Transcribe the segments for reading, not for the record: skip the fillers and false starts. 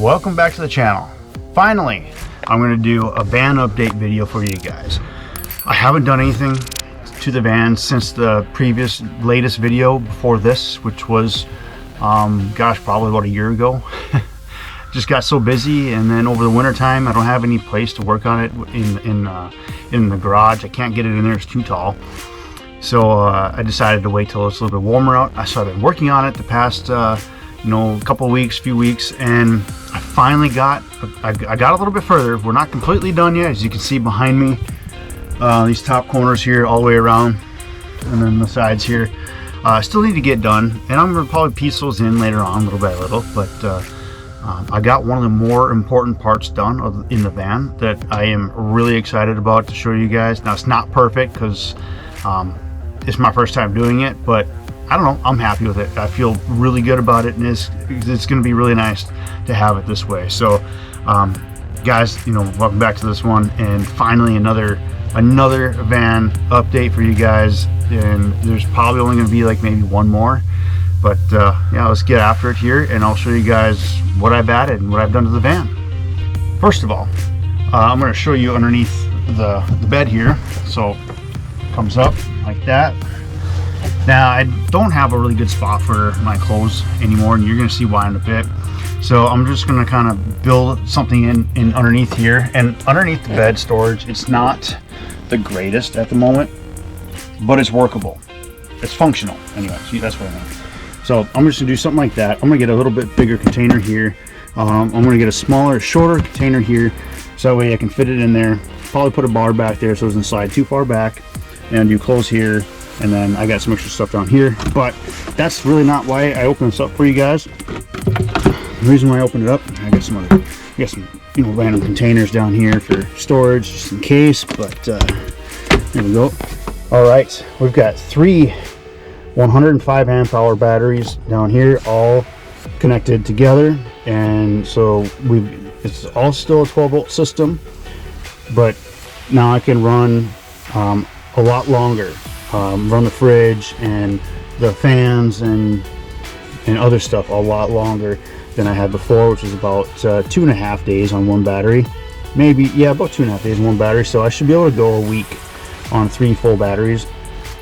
welcome back to the channel. Finally, I'm going to do a van update video for you guys. I haven't done anything to the van since the latest video before this, which was gosh, probably about a year ago. Just got so busy, and then over the winter time I don't have any place to work on it in the garage. I can't get it in there, it's too tall. So I decided to wait till it's a little bit warmer out. So I've been working on it the past few weeks, and I finally got a little bit further. We're not completely done yet, as you can see behind me. These top corners here all the way around, and then the sides here still need to get done, and I'm gonna probably piece those in later on little by little. But I got one of the more important parts done in the van that I am really excited about to show you guys. Now, it's not perfect because it's my first time doing it, but I don't know, I'm happy with it. I feel really good about it, and it's going to be really nice to have it this way. So guys, welcome back to this one, and finally another van update for you guys. And there's probably only going to be like maybe one more, but yeah, let's get after it here, and I'll show you guys what I've added and what I've done to the van. First of all, I'm going to show you underneath the bed here. So it comes up like that. Now, I don't have a really good spot for my clothes anymore, and you're going to see why in a bit. So I'm just going to kind of build something in underneath here. And underneath the bed storage, it's not the greatest at the moment, but it's workable. It's functional anyway. See, that's what I mean. So I'm just going to do something like that. I'm going to get a little bit bigger container here. I'm going to get a smaller, shorter container here, so that way I can fit it in there. Probably put a bar back there so it doesn't slide too far back, and do clothes here. And then I got some extra stuff down here, but that's really not why I opened this up for you guys. The reason why I opened it up, I got some random containers down here for storage, just in case. But there we go. All right, we've got 3 105 amp hour batteries down here, all connected together, and so it's all still a 12 volt system, but now I can run a lot longer. Run the fridge and the fans and other stuff a lot longer than I had before, which was about 2.5 days on one battery. Maybe, yeah, about 2.5 days on one battery. So I should be able to go a week on 3 full batteries,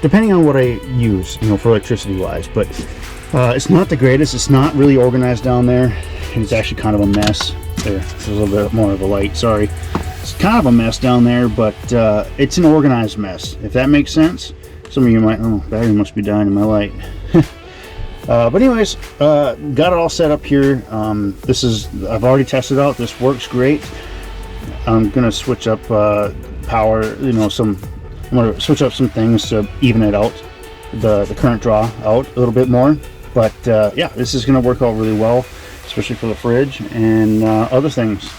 depending on what I use, for electricity wise. But it's not the greatest. It's not really organized down there, and it's actually kind of a mess. There's a little bit more of a light, sorry. It's kind of a mess down there, but it's an organized mess, if that makes sense. Some of you might, oh, battery must be dying in my light. But anyways, got it all set up here. I've already tested out. This works great. I'm gonna switch up power. I'm gonna switch up some things to even it out, the current draw out a little bit more. But yeah, this is gonna work out really well, especially for the fridge and other things.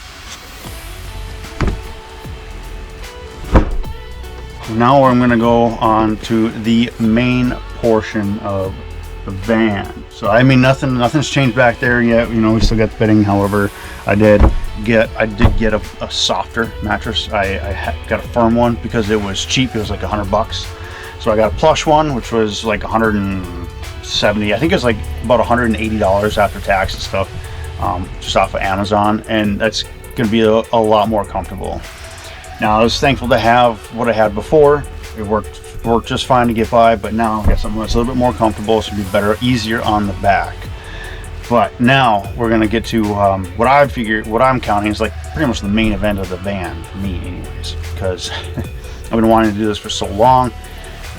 Now I'm going to go on to the main portion of the van. So I mean, nothing's changed back there yet. We still got the bedding. However, I did get a softer mattress. I got a firm one because it was cheap. It was like $100. So I got a plush one, which was like 170. I think it's like about $180 after tax and stuff, just off of Amazon, and that's going to be a lot more comfortable. Now, I was thankful to have what I had before. It worked just fine to get by, but now I got something that's a little bit more comfortable, so it'll be better, easier on the back. But now we're gonna get to what I'm counting is like pretty much the main event of the van for me, anyways, because I've been wanting to do this for so long.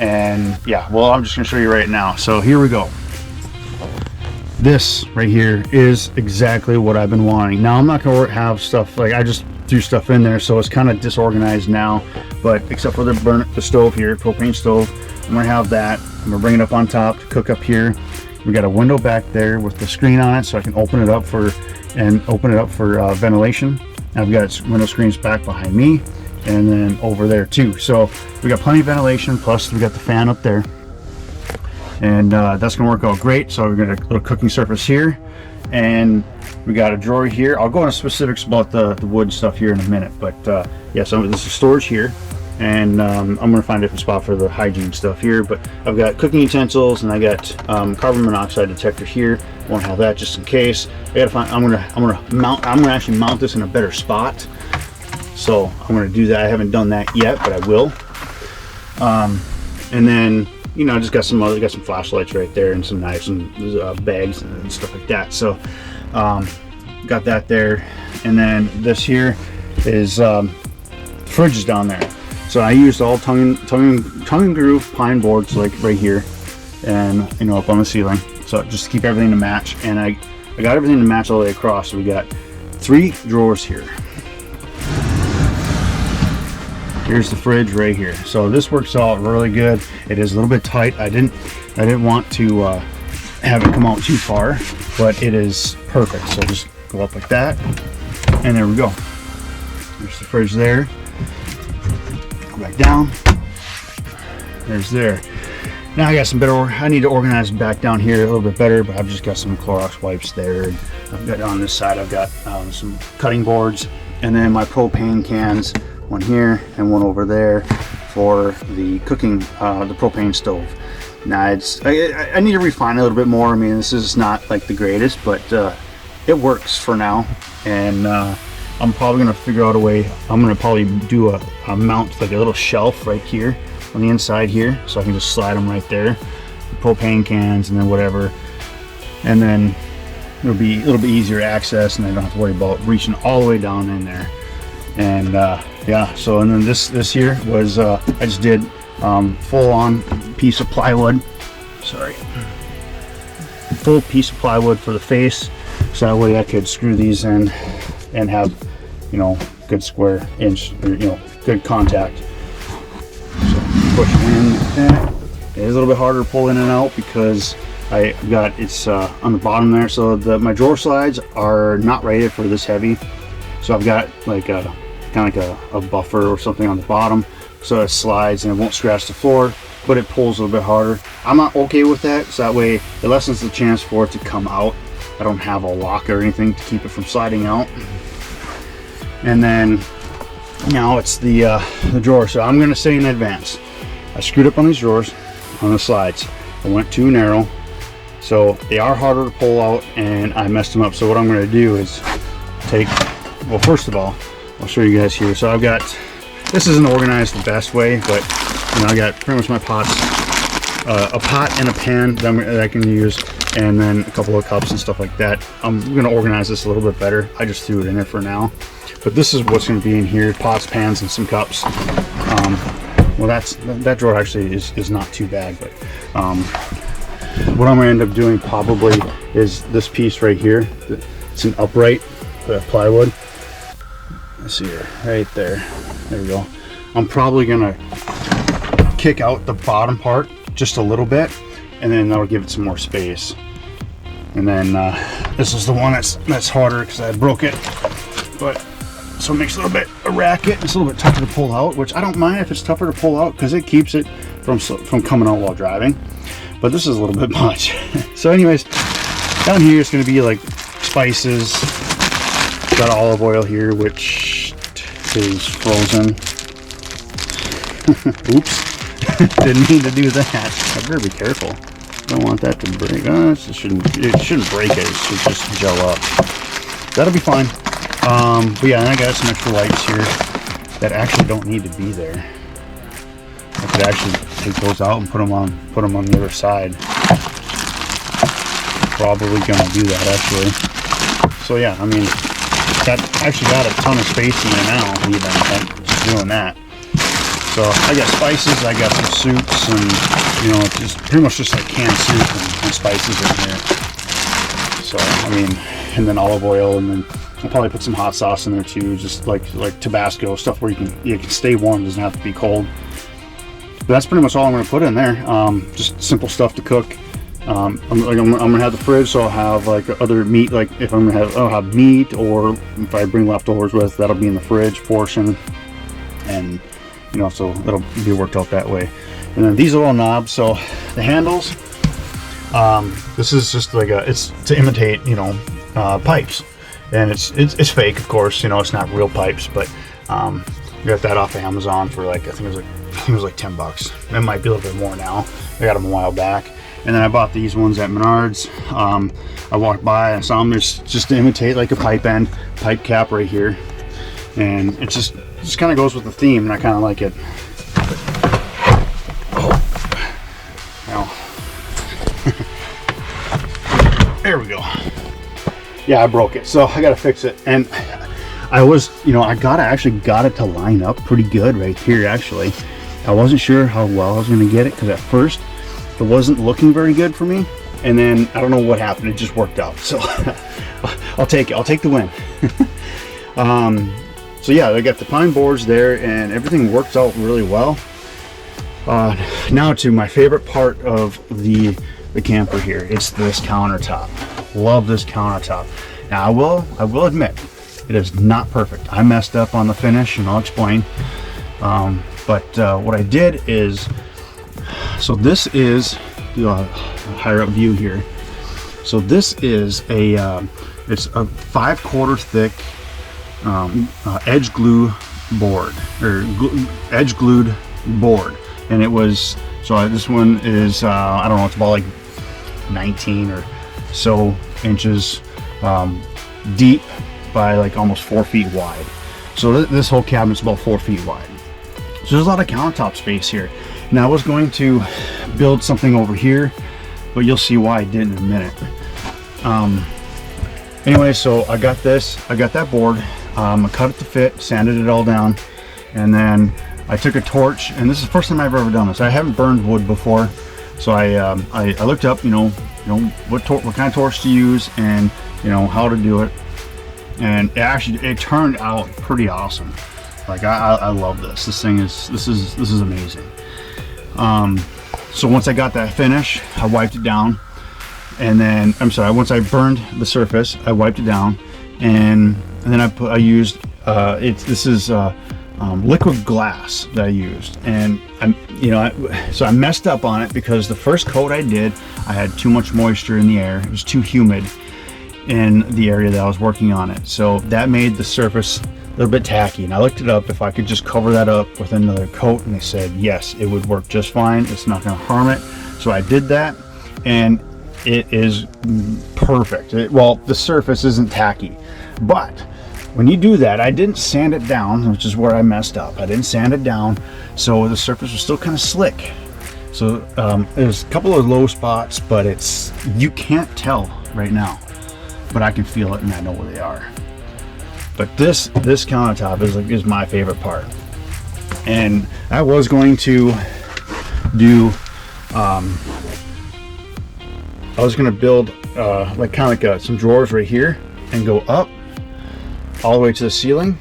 And yeah, well, I'm just gonna show you right now. So here we go. This right here is exactly what I've been wanting. Now, I'm not gonna have stuff like, I just threw stuff in there, so it's kind of disorganized now, but except for the stove here, propane stove, I'm gonna have that. I'm gonna bring it up on top to cook up here. We got a window back there with the screen on it, so I can open it up for ventilation. I've got window screens back behind me, and then over there too. So we got plenty of ventilation, plus we got the fan up there, and that's gonna work out great. So we're gonna a little cooking surface here, and we got a drawer here. I'll go into specifics about the wood stuff here in a minute, but yeah, so this is storage here. and I'm gonna find a different spot for the hygiene stuff here. But I've got cooking utensils, and I got carbon monoxide detector here. Won't have that just in case. I gotta find. I'm gonna actually mount this in a better spot. So I'm gonna do that. I haven't done that yet, but I will. And then, you know, I just got some flashlights right there, and some knives and bags and stuff like that. So got that there. And then this here is the fridge is down there. So I used all tongue and groove pine boards, like right here, and you know, up on the ceiling. So just to keep everything to match. And I got everything to match all the way across. So we got 3 drawers here. Here's the fridge right here. So this works out really good. It is a little bit tight. I didn't want to have it come out too far, but it is perfect. So just go up like that, and there we go. There's the fridge there. Go back down. There's there. Now I got some better. I need to organize back down here a little bit better, but I've just got some Clorox wipes there. And I've got on this side. I've got some cutting boards, and then my propane cans. One here and one over there for the cooking, the propane stove. Now I need to refine it a little bit more. I mean, this is not like the greatest, but it works for now. And I'm probably gonna figure out a way. I'm gonna probably do a mount, like a little shelf right here on the inside here, so I can just slide them right there. The propane cans and then whatever, and then it'll be a little bit easier access, and I don't have to worry about reaching all the way down in there. And yeah, so and then this here was I just did full-on piece of plywood. Sorry, full piece of plywood for the face, so that way I could screw these in and have, you know, good square inch, or, you know, good contact. So push it in like that. It is a little bit harder to pull in and out because I got it's on the bottom there. So my drawer slides are not rated for this heavy. So I've got like a kind of like a buffer or something on the bottom, so it slides and it won't scratch the floor, but it pulls a little bit harder. I'm not okay with that, so that way it lessens the chance for it to come out. I don't have a lock or anything to keep it from sliding out. And then now it's the drawer. So I'm going to say in advance, I screwed up on these drawers on the slides. I went too narrow, so they are harder to pull out, and I messed them up. So what I'm going to do is take, well, first of all, I'll show you guys here. So I've got, this isn't organized the best way, but you know, I got pretty much my pots, a pot and a pan that I can use, and then a couple of cups and stuff like that. I'm gonna organize this a little bit better. I just threw it in there for now, but this is what's gonna be in here: pots, pans, and some cups. Well, that drawer actually is not too bad, but what I'm gonna end up doing probably is this piece right here. It's an upright plywood. Let's see here, right there. There we go. I'm probably gonna kick out the bottom part just a little bit, and then that'll give it some more space. And then this is the one that's harder because I broke it, but so it makes a little bit a racket. It's a little bit tougher to pull out, which I don't mind if it's tougher to pull out because it keeps it from coming out while driving. But this is a little bit much. So anyways, down here it's gonna be like spices. Got olive oil here, which is frozen. Oops, didn't mean to do that. I better be careful. Don't want that to break. It shouldn't break it. It should just gel up. That'll be fine. But yeah, and I got some extra lights here that actually don't need to be there. I could actually take those out and put them on the other side. Probably gonna do that actually. So yeah, I mean, that actually got a ton of space in there now, even just doing that. So I got spices, I got some soups, and you know, just pretty much just like canned soup and spices in here. So I mean, and then olive oil, and then I'll probably put some hot sauce in there too, just like Tabasco stuff where you can stay warm, doesn't have to be cold. But that's pretty much all I'm going to put in there. Just simple stuff to cook. I'm gonna have the fridge, so I'll have like other meat. Like if I'll have meat, or if I bring leftovers with, that'll be in the fridge portion, and you know, so it'll be worked out that way. And then these are all knobs. So the handles, this is just like it's to imitate, you know, pipes, and it's fake, of course. You know, it's not real pipes, but Got that off of Amazon for like, I think it was like 10 bucks. It might be a little bit more now. I got them a while back. And then I bought these ones at Menards. I walked by and saw them just to imitate like a pipe cap right here. And it just kind of goes with the theme, and I kind of like it. Oh, now. There we go. Yeah, I broke it, so I gotta fix it. And I was, I actually got it to line up pretty good right here. Actually, I wasn't sure how well I was gonna get it, because at first it wasn't looking very good for me, and then I don't know what happened, it just worked out. So I'll take it. I'll take the win. So yeah, I got the pine boards there, and everything works out really well. Now to my favorite part of the camper here. It's this countertop. Love this countertop. Now I will admit, it is not perfect. I messed up on the finish, and I'll explain. But what I did is, so this is the higher up view here. So this is it's a 5/4 thick edge glue board, or edge glued board, and it was, so this one is I don't know, it's about like 19 or so inches deep by like almost 4 feet wide. So this whole cabinet's about 4 feet wide. So there's a lot of countertop space here. Now I was going to build something over here, but you'll see why I didn't in a minute. Anyway, so I got that board. I cut it to fit, sanded it all down, and then I took a torch, and this is the first time I've ever done this. I haven't burned wood before, so I looked up, what kind of torch to use, and how to do it, and it turned out pretty awesome. Like I love this. This is amazing. So once I got that finish, I wiped it down, and then once I burned the surface, I wiped it down, and then I used this is liquid glass that I used, and so I messed up on it because the first coat I did, I had too much moisture in the air. It was too humid in the area that I was working on it, so that made the surface a little bit tacky. And I looked it up if I could just cover that up with another coat, and they said yes, it would work just fine. It's not going to harm it. So I did that, and it is perfect. Well, the surface isn't tacky, but when you do that, I didn't sand it down, which is where I messed up. I didn't sand it down, so the surface was still kind of slick. So there's a couple of low spots, but you can't tell right now, but I can feel it, and I know where they are. But this countertop is my favorite part. And I was going to do I was going to build some drawers right here and go up all the way to the ceiling,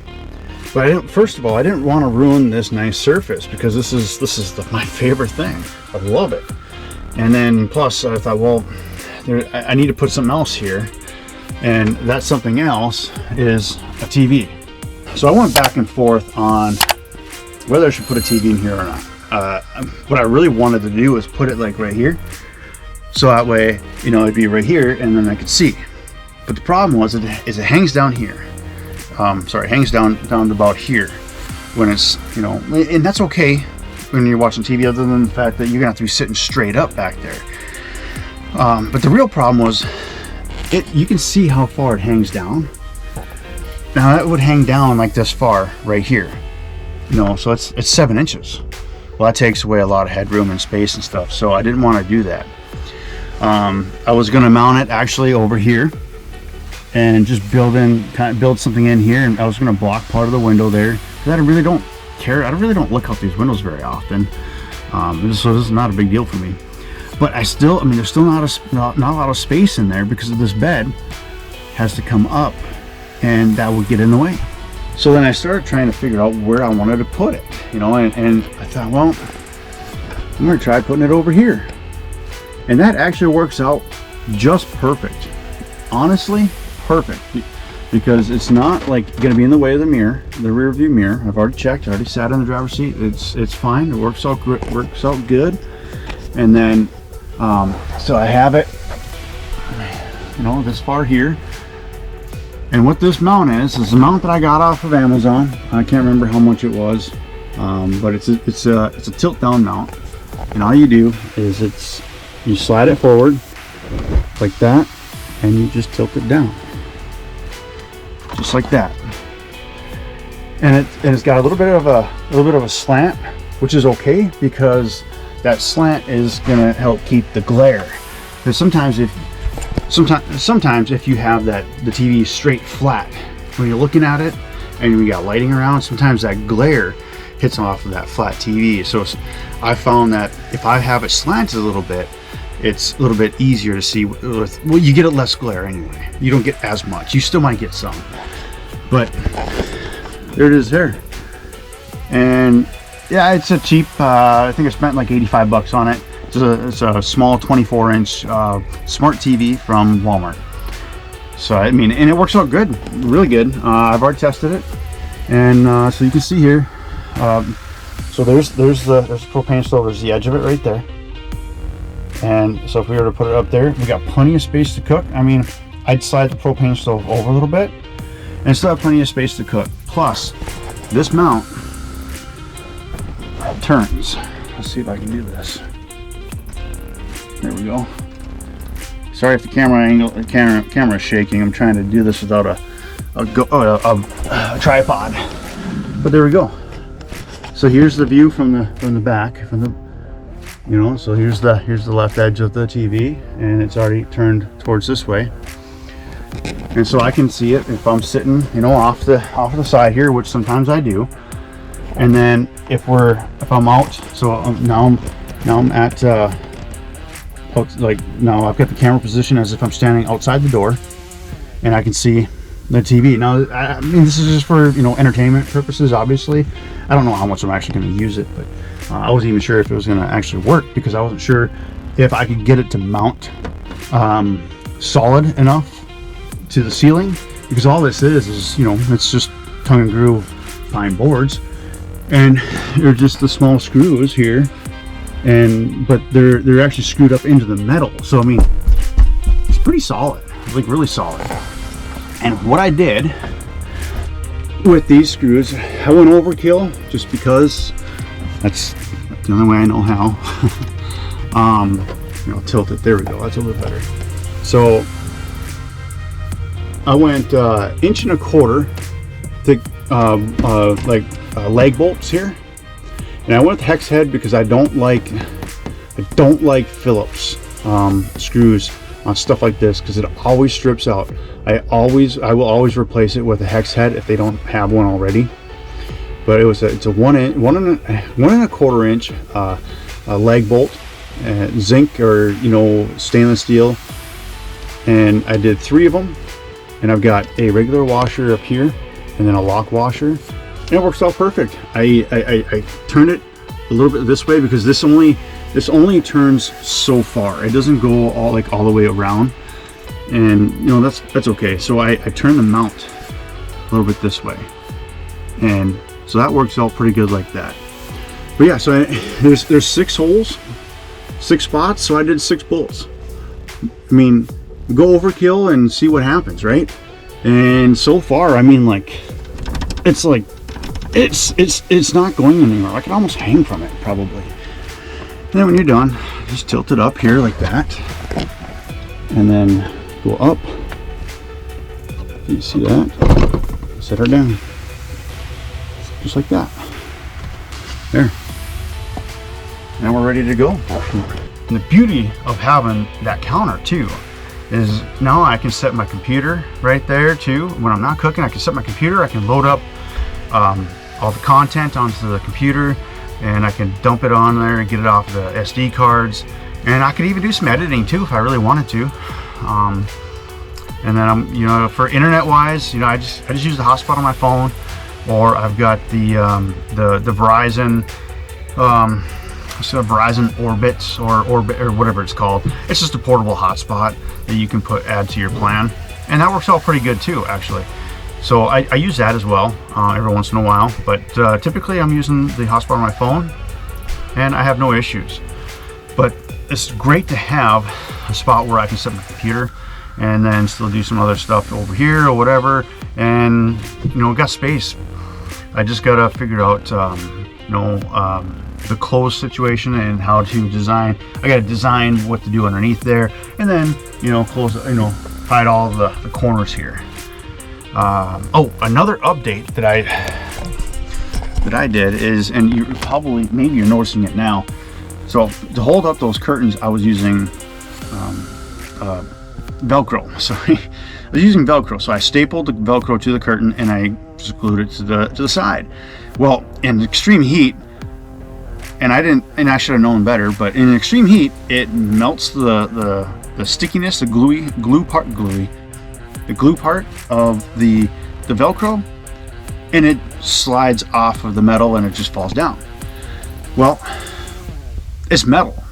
but first of all I didn't want to ruin this nice surface, because this is my favorite thing. I love it. And then plus I thought, well, I need to put something else here, and that something else is a TV. So I went back and forth on whether I should put a TV in here or not. What I really wanted to do was put it like right here, so that way it'd be right here, and then I could see. But the problem was it hangs down here. It hangs down to about here when it's and that's okay when you're watching TV, other than the fact that you're gonna have to be sitting straight up back there. But the real problem was you can see how far it hangs down. Now that would hang down like this far right here, so it's 7 inches. Well, that takes away a lot of headroom and space and stuff, so I didn't want to do that. I was going to mount it actually over here and just build something in here, and I was going to block part of the window there, because I really don't care. I really don't look out these windows very often, so this is not a big deal for me. But there's still not a lot of space in there, because of this bed has to come up, and that would get in the way. So then I started trying to figure out where I wanted to put it, and I thought, well, I'm going to try putting it over here. And that actually works out just perfect. Honestly, perfect. Because it's not like going to be in the way of the mirror, the rear view mirror. I've already checked, I already sat in the driver's seat. It's fine, it works out good. And then, so I have it, this far here. And what this mount is a mount that I got off of Amazon. I can't remember how much it was, but it's a tilt down mount. And all you do is you slide it forward like that, and you just tilt it down, just like that. And it's got a little bit of a slant, which is okay because that slant is gonna help keep the glare. Because sometimes if you have the TV straight flat when you're looking at it and you got lighting around, sometimes that glare hits off of that flat TV. So I found that if I have it slanted a little bit, it's a little bit easier to see. Well, you get less glare anyway. You don't get as much. You still might get some, but there it is there. And yeah, it's a cheap, I think I spent like 85 bucks on it. It's a small 24-inch smart TV from Walmart. So I mean, and it works out good, really good. I've already tested it, and so you can see here. So there's the propane stove. There's the edge of it right there. And so if we were to put it up there, we got plenty of space to cook. I mean, I'd slide the propane stove over a little bit, and still have plenty of space to cook. Plus, this mount turns. Let's see if I can do this. There we go. Sorry if the camera is shaking. I'm trying to do this without a tripod. But there we go. So here's the view from the back, so here's the left edge of the TV, and it's already turned towards this way. And so I can see it if I'm sitting, off the side here, which sometimes I do. And then if I'm out, so now I'm at now I've got the camera position as if I'm standing outside the door, and I can see the TV. Now I mean, this is just for entertainment purposes. Obviously, I don't know how much I'm actually going to use it, but I wasn't even sure if it was going to actually work, because I wasn't sure if I could get it to mount solid enough to the ceiling, because all this is it's just tongue and groove pine boards, and they're just the small screws here, but they're actually screwed up into the metal. So I mean, it's pretty solid, like really solid. And what I did with these screws, I went overkill just because that's the only way I know how. Tilt it. There we go. That's a little better. So I went 1.25 inch thick leg bolts here, and I went with hex head because I don't like Phillips screws on stuff like this, because it always strips out. I will always replace it with a hex head if they don't have one already. But it's a 1.25 inch leg bolt, zinc or stainless steel, and I did 3 of them. And I've got a regular washer up here, and then a lock washer, and it works out perfect. I turned it a little bit this way because this only turns so far. It doesn't go all the way around, and that's okay. So I turned the mount a little bit this way, and so that works out pretty good like that. But yeah, so there's 6 holes, 6 spots, so I did 6 bolts. I mean, go overkill and see what happens, right? And so far, I mean, it's not going anywhere. I could almost hang from it probably. And then when you're done, just tilt it up here like that, and then go up. Do you see that? Set her down, just like that. There. Now we're ready to go. And the beauty of having that counter too is now I can set my computer right there too. When I'm not cooking, I can set my computer. I can load up all the content onto the computer, and I can dump it on there and get it off the SD cards. And I could even do some editing too if I really wanted to. And then I'm, for internet wise, I just use the hotspot on my phone, or I've got the Verizon, Verizon Orbit or whatever it's called. It's just a portable hotspot that you can add to your plan, and that works out pretty good too, actually. So I use that as well every once in a while, but typically I'm using the hotspot on my phone, and I have no issues. But it's great to have a spot where I can set my computer and then still do some other stuff over here or whatever. And you know, got space. I just gotta figure out you know, the close situation and how to design. I gotta design what to do underneath there, and then, you know, close, you know, hide all the corners here. Oh, another update that I did is, and you probably, maybe you're noticing it now. So to hold up those curtains, I was using Velcro. Sorry, I was using Velcro. So I stapled the Velcro to the curtain and I just glued it to the side. Well, in extreme heat, and I should have known better, but in extreme heat, it melts the stickiness, the glue part of the Velcro, and it slides off of the metal and it just falls down. Well, it's metal,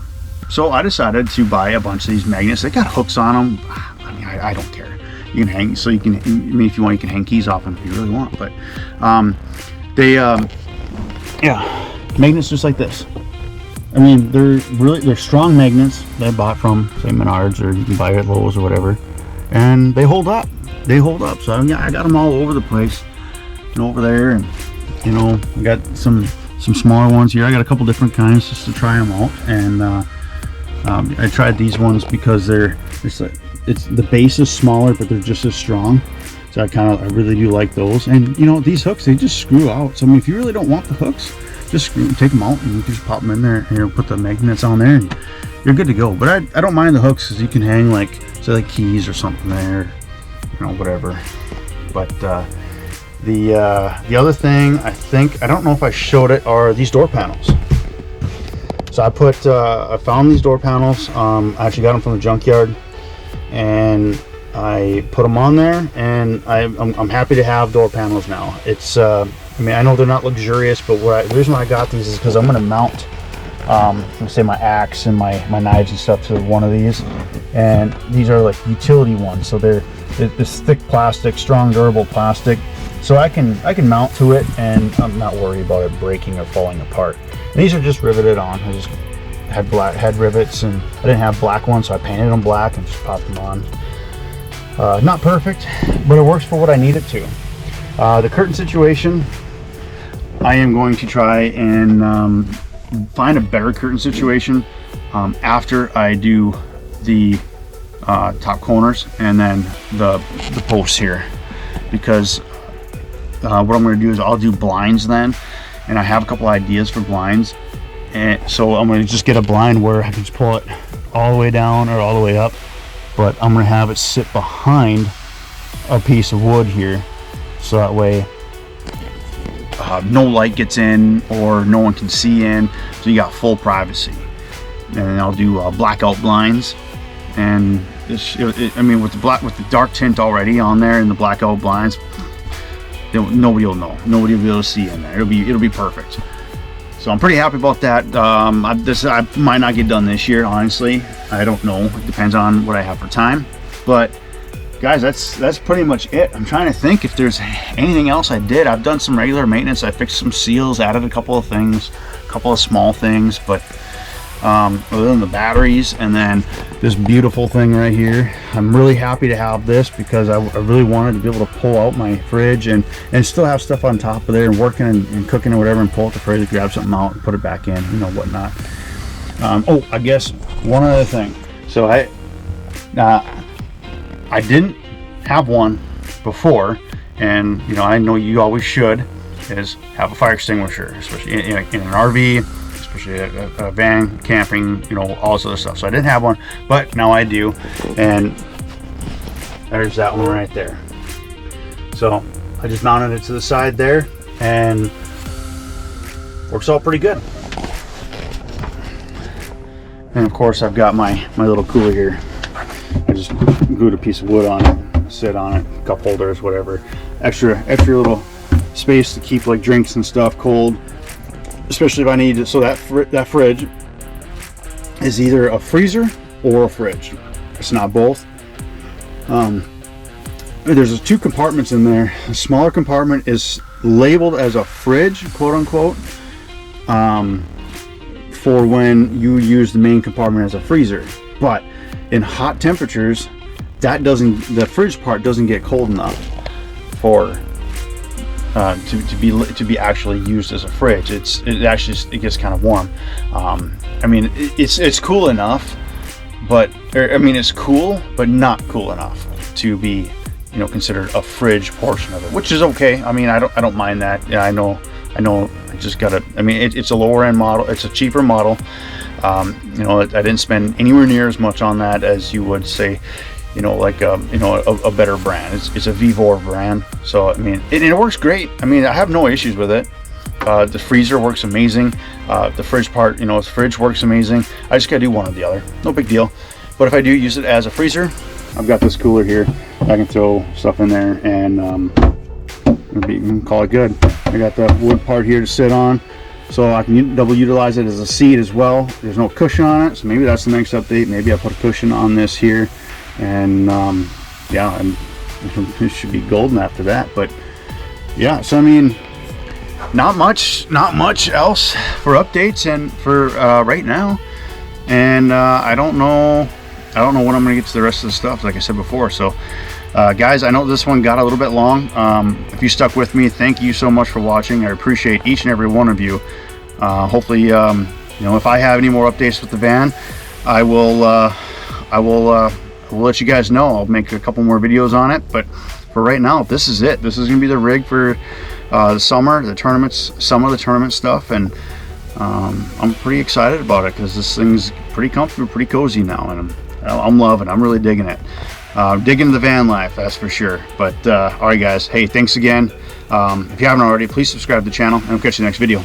so I decided to buy a bunch of these magnets. They got hooks on them. I mean, I don't care. You can hang, so you can, I mean, if you want, you can hang keys off them if you really want. But yeah, magnets just like this. I mean, they're strong magnets that I bought from, say, Menards, or you can buy it at Lowe's or whatever, and they hold up. They hold up. So yeah, I got them all over the place, and over there, and you know, I got some smaller ones here. I got a couple different kinds just to try them out, and I tried these ones because the base is smaller, but they're just as strong. So I really do like those. And you know, these hooks, they just screw out. So I mean, if you really don't want the hooks, just take them out and you can just pop them in there, and you know, put the magnets on there, and you're good to go. But I don't mind the hooks, because you can hang, like, say, like keys or something there, you know, whatever. But the other thing, I don't know if I showed it, are these door panels. So I found these door panels. I actually got them from the junkyard, and I put them on there, and I'm happy to have door panels now. It's I mean, I know they're not luxurious, but the reason why I got these is because I'm going to mount, let's say, my axe and my knives and stuff to one of these, and these are like utility ones. So they're this thick plastic, strong, durable plastic. So I can mount to it, and I'm not worried about it breaking or falling apart. And these are just riveted on. I just had black head rivets, and I didn't have black ones, so I painted them black and just popped them on. Not perfect, but it works for what I need it to. The curtain situation, I am going to try and find a better curtain situation after I do the top corners and then the posts here, because what I'm going to do is I'll do blinds then, and I have a couple ideas for blinds, and so I'm going to just get a blind where I can just pull it all the way down or all the way up, but I'm going to have it sit behind a piece of wood here, so that way no light gets in or no one can see in, so you got full privacy. And then I'll do blackout blinds, and I mean, with the dark tint already on there and the blackout blinds, nobody will know. Nobody will be able to see in there. It'll be perfect. So I'm pretty happy about that. I might not get done this year, honestly. I don't know. It depends on what I have for time. But guys, that's pretty much it. I'm trying to think if there's anything else I did. I've done some regular maintenance. I fixed some seals, added a couple of things, a couple of small things, but other than the batteries, and then this beautiful thing right here, I'm really happy to have this, because I really wanted to be able to pull out my fridge and still have stuff on top of there and working and cooking or whatever, and pull out the fridge, grab something out and put it back in, you know, whatnot. Oh, I guess one other thing. So I didn't have one before, and you know, I know you always should, is have a fire extinguisher, especially in an RV, especially a van, camping, you know, all this other stuff. So I didn't have one, but now I do, and there's that one right there. So I just mounted it to the side there, and works out pretty good. And of course, I've got my little cooler here. I just glued a piece of wood on it, sit on it, cup holders, whatever. Extra little space to keep like drinks and stuff cold, especially if I need it. So that fridge is either a freezer or a fridge. It's not both. There's two compartments in there. The smaller compartment is labeled as a fridge, quote unquote, for when you use the main compartment as a freezer. But in hot temperatures, that doesn't, the fridge part doesn't get cold enough for to be actually used as a fridge. It gets kind of warm. I mean, it's cool enough, but I mean, it's cool, but not cool enough to be, you know, considered a fridge portion of it, which is okay. I mean, I don't mind that. Yeah, I know. I just gotta. I mean, it's a lower end model. It's a cheaper model. You know, I didn't spend anywhere near as much on that as you would say, you know, like you know, a better brand. It's a Vivor brand. So I mean, it works great. I mean, I have no issues with it. The freezer works amazing. The fridge part, you know, the fridge works amazing. I just gotta do one or the other. No big deal. But if I do use it as a freezer, I've got this cooler here. I can throw stuff in there and you can call it good. I got the wood part here to sit on, so I can double utilize it as a seat as well. There's no cushion on it, so maybe that's the next update. Maybe I put a cushion on this here, and yeah, and it should be golden after that. But yeah, so I mean, not much else for updates and for right now. And I don't know when I'm gonna get to the rest of the stuff, like I said before. So guys, I know this one got a little bit long. If you stuck with me, thank you so much for watching. I appreciate each and every one of you. Hopefully, you know, if I have any more updates with the van, I will let you guys know. I'll make a couple more videos on it, but for right now, this is it. This is gonna be the rig for the summer, the tournaments, some of the tournament stuff, and I'm pretty excited about it because this thing's pretty comfortable, pretty cozy now, and I'm loving it. I'm really digging it. Digging the van life, that's for sure. But all right guys, hey, thanks again. If you haven't already, please subscribe to the channel, and I'll catch you in the next video.